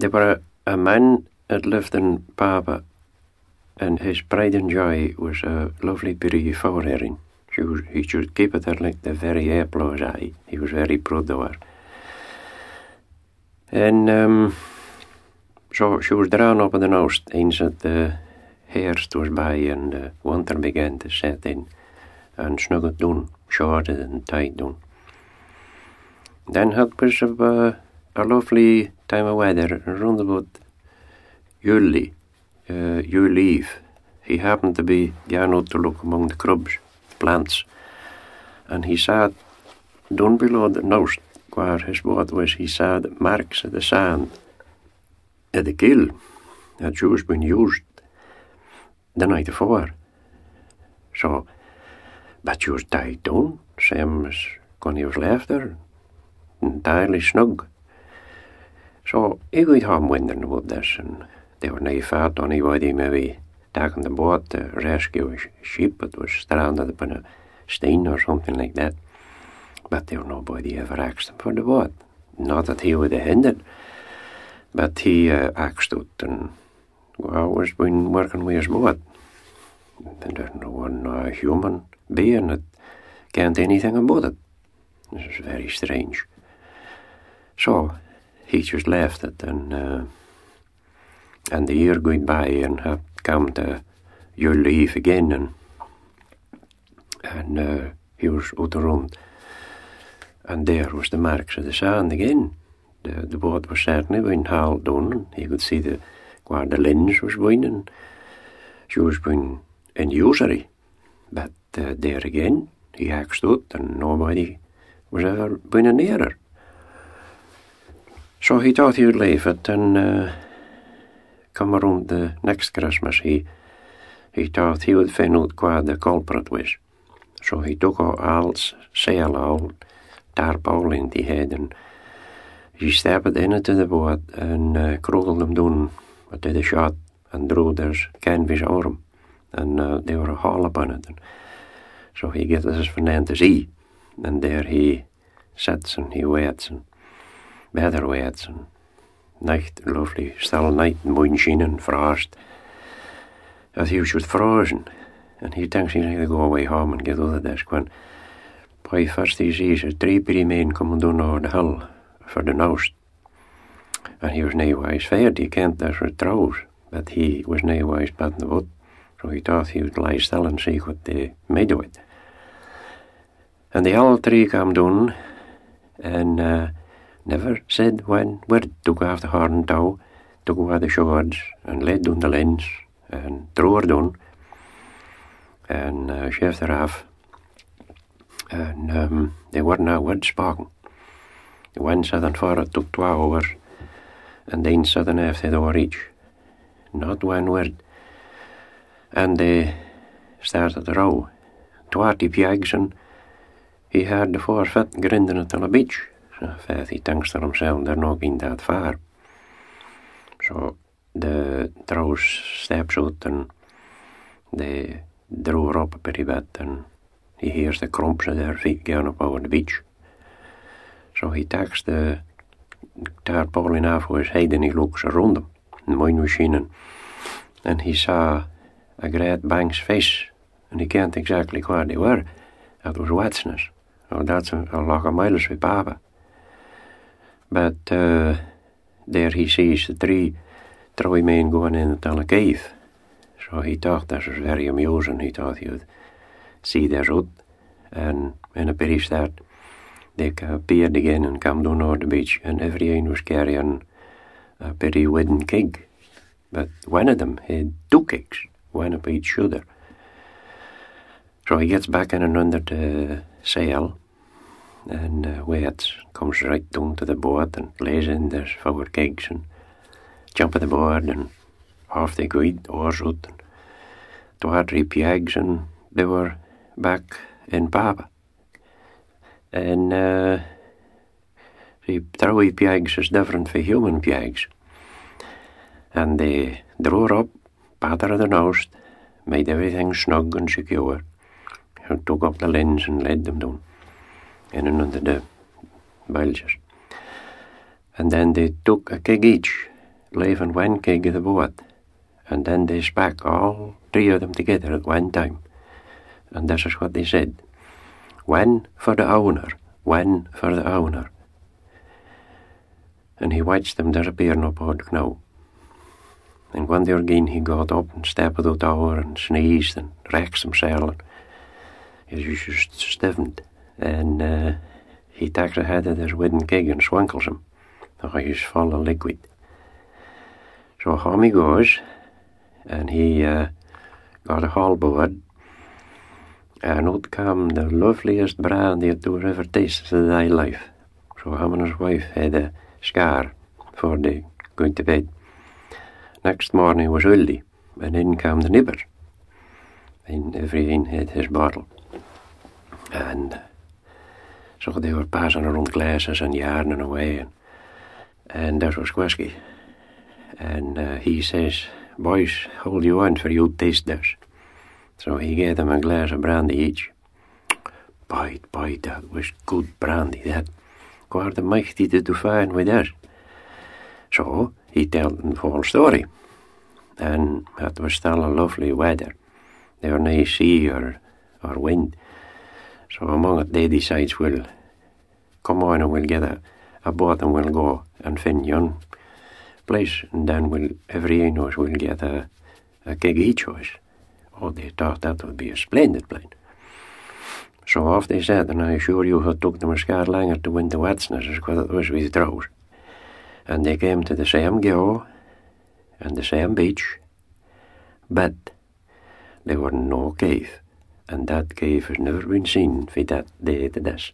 there were a man that lived in Papa, and his pride and joy was a lovely peerie herring. He should keep it there like the very apple of his eye. He was very proud of her. And so she was drawn up in the house eens that the hairst was by and the winter began to set in and snug it down, shorted and tight down. Then it was a lovely time of weather, around about Juli Eve. He happened to be going out to look among the crubs, plants, and he saw down below the nest where his boat was, he saw the marks of the sand at the gill that had been used the night before. So, but she was tied down, same as when he was left there, entirely snug. So he went home wondering about this, and they were not fat anybody maybe taking the boat to rescue a sheep that was stranded upon a steen or something like that. But there nobody ever asked him for the boat. Not that he would have hindered, but he asked it, and always been working with his boat. And there's no one human being that can't anything about it. This is very strange. So he just left it, and the year going by, and had come to Juli Eve again, and he was out around, and there was the marks of the sand again. The boat was certainly being hauled down, and he could see where the lens was going, and she was being in usury. But there again, he asked out, and nobody was ever been near her. So he thought he would leave it, and come around the next Christmas, he thought he would find out where the culprit was. So he took all sail, all tarpaulin he had, and he stepped into the boat and crawled them down to the shot and drew their canvas over him, and they were a haul upon it. And so he gets us van aan to sea, and there he sits and he waits, and better waits, and night, lovely still night, moon shining, frost. As he was just frozen, and he thinks he's going to go away home and get out of this, when by first he sees 3 peerie men coming down over the hill for the nest. And he was nae-wise feared, he can't there for troughs, but he was nae-wise patting about, so he thought he would lie still and see what they made of it. And they all 3 come down, and never said when, where took off the horn tow, took away the swords, and laid down the lens, and threw her down, and shaved her off, and they weren't no words spoken. The one said and for it took 2 hours, and then said and after the hour each. Not one word. And they started the row. 20 pigs, and he heard the 4 foot grinding it on a beach. So faith, he thinks to himself, they're not going that far. So the trows steps out, and they drew her up a pretty bit, and he hears the crumps of their feet going up over the beach. So he takes the tarpaulin off with his head, and he looks around him, and mine was shining, and he saw a great bank's face, and he can't exactly where they were. That was Watson's. Oh, that's a lot of miles with Papa. But there he sees the 3 men going in a cave. So he thought that was very amusing. He thought he would see their route, and in a pity start, they appeared again and come down over the beach, and everyone was carrying a pretty wooden keg. But one of them had 2 kegs, one up each shoulder. So he gets back in and under the sail, and waits, comes right down to the boat, and lays in their 4 kegs, and jump at the board, and off they go, oars out, and 2 or 3 pigs, and they were back in Papa. And the 3 pigs is different from human pigs. And they drew her up, patted the nose, made everything snug and secure, and took up the lens and laid them down in and under the bilges. And then they took a keg each, leaving one keg of the boat, and then they spak all three of them together at one time. And this is what they said: one for the owner, one for the owner. And he watched them disappearing up out the snow. And one day again he got up and stepped out over and sneezed and wrecked himself. He was just stiffened. And he takes a head of this wooden keg and swankles him. Oh, he's full of liquid. So home he goes, and he got a halboard, and out came the loveliest brandy that was ever tasted in thy life. So him and his wife had a scar before they going to bed. Next morning was early, and in came the neighbour, and everyone had his bottle. And so they were passing around glasses and yarning away, and that was whiskey. And he says, boys, hold you on for you taste this. So he gave them a glass of brandy each. By, that was good brandy, that. Where the mighty to do fine with that. So he told them the whole story. And it was still a lovely weather. There were no sea or wind. So among it they decides, we'll come on and we'll get a boat and we'll go and find yon place, and then every one of us will get a keg each of us. Oh, they thought that would be a splendid plan. So off they said, and I assure you it took them a scar longer to win the wetness as what it was with drows. And they came to the same go and the same beach, but there were no cave, and that cave has never been seen from that day to this.